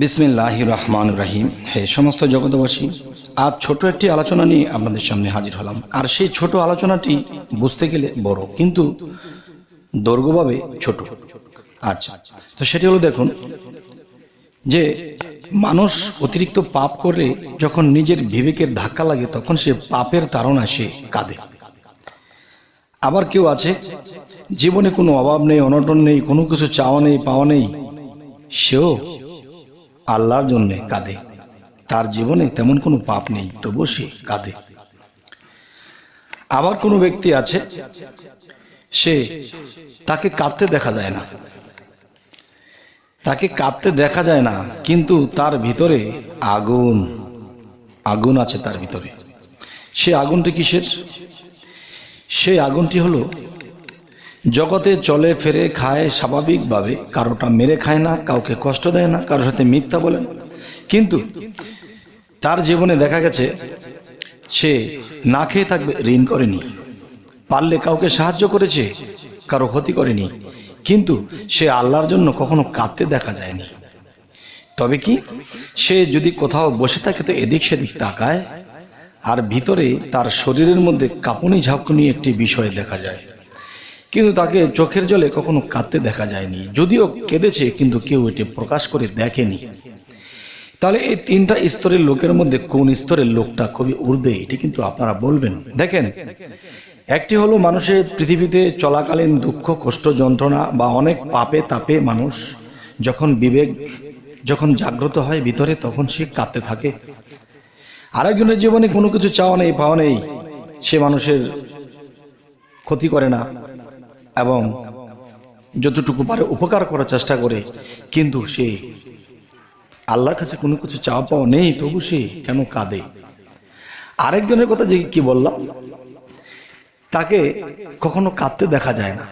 বিসমিল্লাহির রহমানির রহিম। হে সমস্ত জগতবাসী, আজ ছোট একটি আলোচনা নিয়ে আপনাদের সামনে হাজির হলাম। আর সেই ছোট আলোচনাটি বুঝতে গেলে বড়, কিন্তু দৈর্ঘ্যভাবে ছোট। আচ্ছা, তো সেটি হলো, দেখুন যে মানুষ অতিরিক্ত পাপ করে যখন নিজের বিবেকের ধাক্কা লাগে, তখন সে পাপের তাড়না সে কাঁদে। আবার কেউ আছে জীবনে কোনো অভাব নেই, অনটন নেই, কোনো কিছু চাওয়া নেই, পাওয়া নেই, সেও আল্লাহর জন্য কাঁদে। তার জীবনে তেমন কোনো পাপ নেই, তবুও সে কাঁদে। আবার কোনো ব্যক্তি আছে, সে তাকে কাঁদতে দেখা যায় না, তাকে কাঁদতে দেখা যায় না, কিন্তু তার ভিতরে আগুন আগুন আছে তার ভিতরে। সে আগুনটি কিসের? সেই আগুনটি হলো, জগতে চলে ফেরে, খায় স্বাভাবিকভাবে, কারোটা মেরে খায় না, কাউকে কষ্ট দেয় না, কারোর সাথে মিথ্যা বলে না, কিন্তু তার জীবনে দেখা গেছে সে না খেয়ে থাকবে, ঋণ করেনি, পারলে কাউকে সাহায্য করেছে, কারো ক্ষতি করেনি, কিন্তু সে আল্লাহর জন্য কখনো কাঁদতে দেখা যায়নি। তবে কি, সে যদি কোথাও বসে থাকে তো এদিক সেদিক তাকায়, আর ভিতরে তার শরীরের মধ্যে কাঁপুনি ঝাঁকুনি একটি বিষয় দেখা যায়, কিন্তু তাকে চোখের জলে কখনো কাঁদতে দেখা যায়নি। যদিও কেঁদেছে, কিন্তু কেউ এটি প্রকাশ করে দেখেনি। তাহলে এই তিনটা স্তরের লোকের মধ্যে কোন স্তরের লোকটা খুবই ঊর্ধ্বে, এটি কিন্তু আপনারা বলবেন। দেখেন, একটি হলো মানুষের পৃথিবীতে চলাকালীন দুঃখ, কষ্ট, যন্ত্রণা বা অনেক পাপে তাপে মানুষ যখন বিবেক যখন জাগ্রত হয় ভিতরে, তখন সে কাঁদতে থাকে। আরেকজনের জীবনে কোনো কিছু চাওয়া নেই, পাওয়া নেই, সে মানুষের ক্ষতি করে না এবং যতটুকু পারে উপকার করার চেষ্টা করে, কিন্তু সে আল্লাহর কাছে কোনো কিছু চাওয়া পাওয়া নেই, তবু সে কেন কাঁদে? আরেকজনের কথা যে কি বললাম, তাকে কখনো কাঁদতে দেখা যায় না,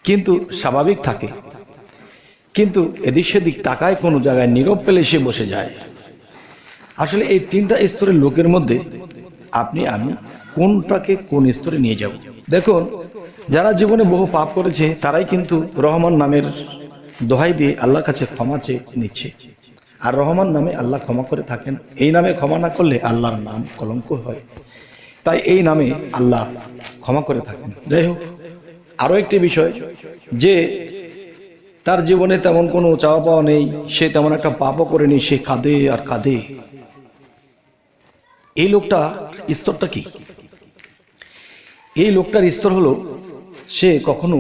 কিন্তু স্বাভাবিক থাকে, কিন্তু এদিক সেদিক তাকায়, কোনো জায়গায় নীরব পেলে সে বসে যায়। আসলে এই তিনটা স্তরের লোকের মধ্যে আপনি আমি কোনটাকে কোন স্তরে নিয়ে যাব? দেখুন, যারা জীবনে বহু পাপ করেছে তারাই কিন্তু রহমান নামের দোহাই দিয়ে আল্লাহর কাছে ক্ষমা চেয়ে নিচ্ছে। আর রহমান নামে আল্লাহ ক্ষমা করে থাকেন। এই নামে ক্ষমা না করলে আল্লাহর নাম কলঙ্ক হয়, তাই এই নামে আল্লাহ ক্ষমা করে থাকেন। যাই হোক, আরো একটি বিষয়, যে তার জীবনে তেমন কোনো চাওয়া পাওয়া নেই, সে তেমন একটা পাপও করেনি, সে কাঁদে আর কাঁদে। এই লোকটা স্তরটা কি? এই লোকটার স্তর হলো, সে কখনো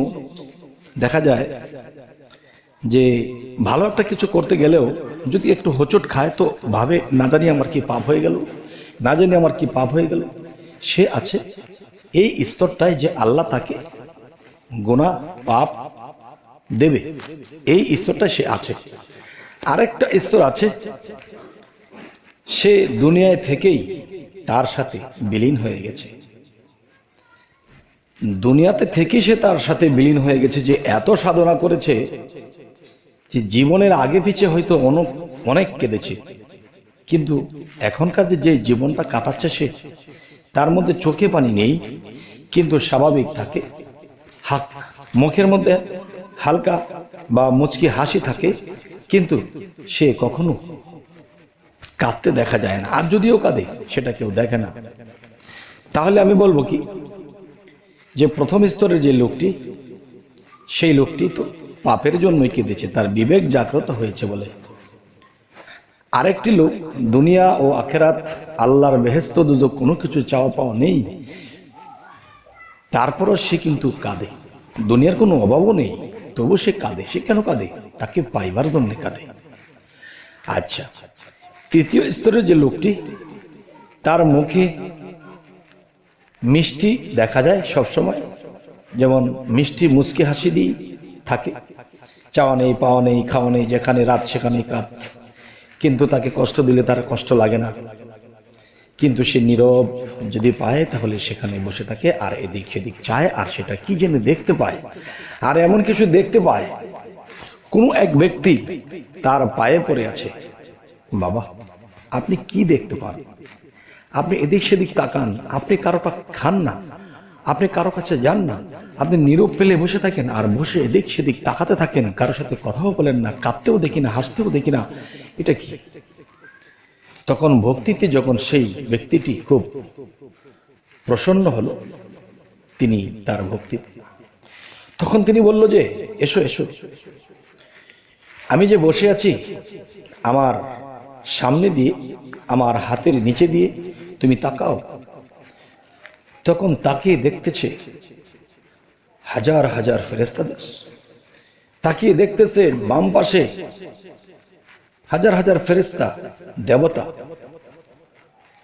দেখা যায় যে ভালো একটা কিছু করতে গেলেও যদি একটু হোঁচট খায়, তো ভাবে না জানি আমার কি পাপ হয়ে গেল, না জানি আমার কি পাপ হয়ে গেল। সে আছে এই স্তরটায় যে আল্লাহ তাকে গুনাহ পাপ দেবে, এই স্তরটায় সে আছে। আরেকটা স্তর আছে, সে দুনিয়ায় থেকেই তার সাথে বিলীন হয়ে গেছে, দুনিয়াতে থেকে সে তার সাথে বিলীন হয়ে গেছে, যে এত সাধনা করেছে যে জীবনের আগে পিছে হয়তো অনেক কেঁদেছে, কিন্তু এখনকার যে জীবনটা কাটাচ্ছে সে, তার মধ্যে চোখে পানি নেই, কিন্তু স্বাভাবিক থাকে, মুখের মধ্যে হালকা বা মুচকি হাসি থাকে, কিন্তু সে কখনো কাঁদতে দেখা যায় না। আর যদিও কাঁদে, সেটা কেউ দেখে না। তাহলে আমি বলবো কি, যে প্রথম স্তরের যে লোকটি, সেই লোকটি তো পাপের জন্যই কেঁদেছে, তার বিবেক জাগ্রত হয়েছে বলে। আরেকটি লোক দুনিয়া ও আখেরাত, আল্লাহর বেহেশত দুজক কোনো কিছু চাওয়া পাওয়া নেই, তারপরও সে কিন্তু কাঁদে, দুনিয়ার কোনো অভাবও নেই, তবু সে কাঁদে। সে কেন কাঁদে? তাকে পাইবার জন্য কাঁদে। আচ্ছা, তৃতীয় স্তরের যে লোকটি, তার মুখে মিষ্টি দেখা যায় সবসময়, যেমন মিষ্টি মুচকি হাসি দিয়ে থাকে, চাওয়া নেই, পাওয়া নেই, খাওয়া নেই, যেখানে রাত সেখানে কাঁদ, কিন্তু তাকে কষ্ট দিলে তার কষ্ট লাগে না, কিন্তু সে নীরব যদি পায় তাহলে সেখানে বসে থাকে, আর এদিক সেদিক চায়, আর সেটা কি যেন দেখতে পায়। আর এমন কিছু দেখতে পায়, কোনো এক ব্যক্তি তার পায়ে পড়ে আছে। বাবা, আপনি কি দেখতে পান? আপনি এদিক সেদিক তাকান, আপনি কারোটা খান না, আপনি কারো কাছে যান না, আপনি নীরব পেলে বসে থাকেন আর বসে এদিক সেদিক তাকাতে থাকেন, কারোর সাথে কথাও বলেন না, কাঁদতেও দেখি না, হাসতেও দেখি না, এটা কি? তখন ভক্তিতে যখন সেই ব্যক্তিটি খুব প্রসন্ন হলো, তিনি তার ভক্তিতে, তখন তিনি বলল যে এসো এসো, আমি যে বসে আছি আমার সামনে দিয়ে, আমার হাতের নিচে দিয়ে তুমি তাকাও। তখন তাকিয়ে দেখতেছে হাজার হাজার ফেরেশতাদের, তাকিয়ে দেখতেছে বাম পাশে হাজার হাজার ফেরেশতা দেবতা,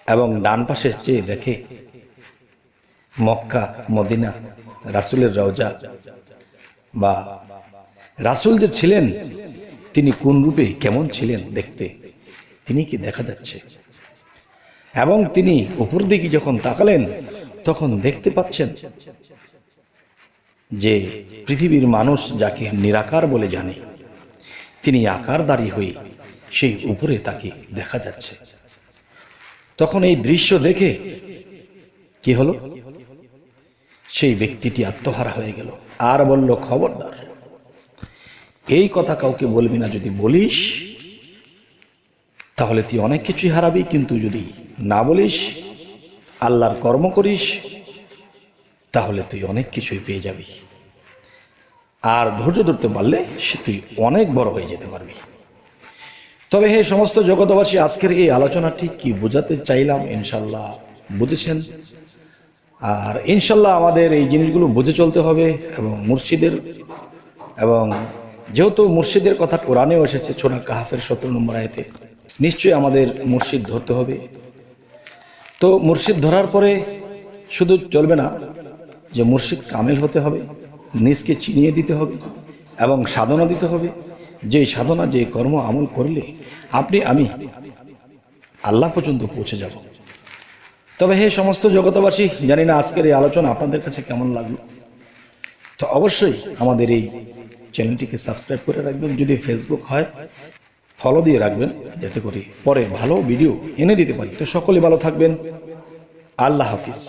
এবং ডান পাশে চেয়ে দেখে মক্কা মদিনা, রাসূলের রওজা, বা রাসূল যে ছিলেন তিনি কোন রূপে কেমন ছিলেন দেখতে, তিনি কি দেখা যাচ্ছে। এবং তিনি উপর দিকে যখন তাকালেন তখন দেখতে পাচ্ছেন যে পৃথিবীর মানুষ যাকে নিরাকার বলে জানে, তিনি আকারধারী হয়ে সেই উপরে তাকে দেখা যাচ্ছে। তখন এই দৃশ্য দেখে কি হলো, সেই ব্যক্তিটি আত্মহারা হয়ে গেল আর বলল, খবরদার এই কথা কাউকে বলবি না, যদি বলিস তাহলে তুই অনেক কিছুই হারাবি, কিন্তু যদি না বলিস, আল্লাহর কর্ম করিস, তাহলে তুই অনেক কিছুই পেয়ে যাবি, আর ধৈর্য ধরতে পারলে তুই অনেক বড় হয়ে যেতে পারবি। তবে হে সমস্ত জগৎবাসী, আজকের এই আলোচনাটি কি বোঝাতে চাইলাম ইনশাল্লাহ বুঝেছেন। আর ইনশাল্লাহ আমাদের এই জিনিসগুলো বুঝে চলতে হবে, এবং মুর্শিদের, এবং যেহেতু মুর্শিদের কথা কোরআনেও এসেছে সূরা কাহফের 17 নম্বর আয়াতে, নিশ্চয়ই আমাদের মুর্শিদ ধরতে হবে। তো মুর্শিদ ধরার পরে শুধু চলবে না, যে মুর্শিদ কামেল হতে হবে, নিজকে চিনিয়ে দিতে হবে এবং সাধনা দিতে হবে, যে সাধনা যে কর্ম আমল করলে আপনি আমি আল্লাহ পর্যন্ত পৌঁছে যাব। তবে হে সমস্ত জগতবাসী, জানি না আজকের এই আলোচনা আপনাদের কাছে কেমন লাগলো, তো অবশ্যই আমাদের এই চ্যানেলটিকে সাবস্ক্রাইব করে রাখবেন, যদি ফেসবুক হয় ফলো দিয়ে রাখবেন, যাতে করে পরে ভালো ভিডিও এনে দিতে পারি। তো সকলে ভালো থাকবেন, আল্লাহ হাফিজ।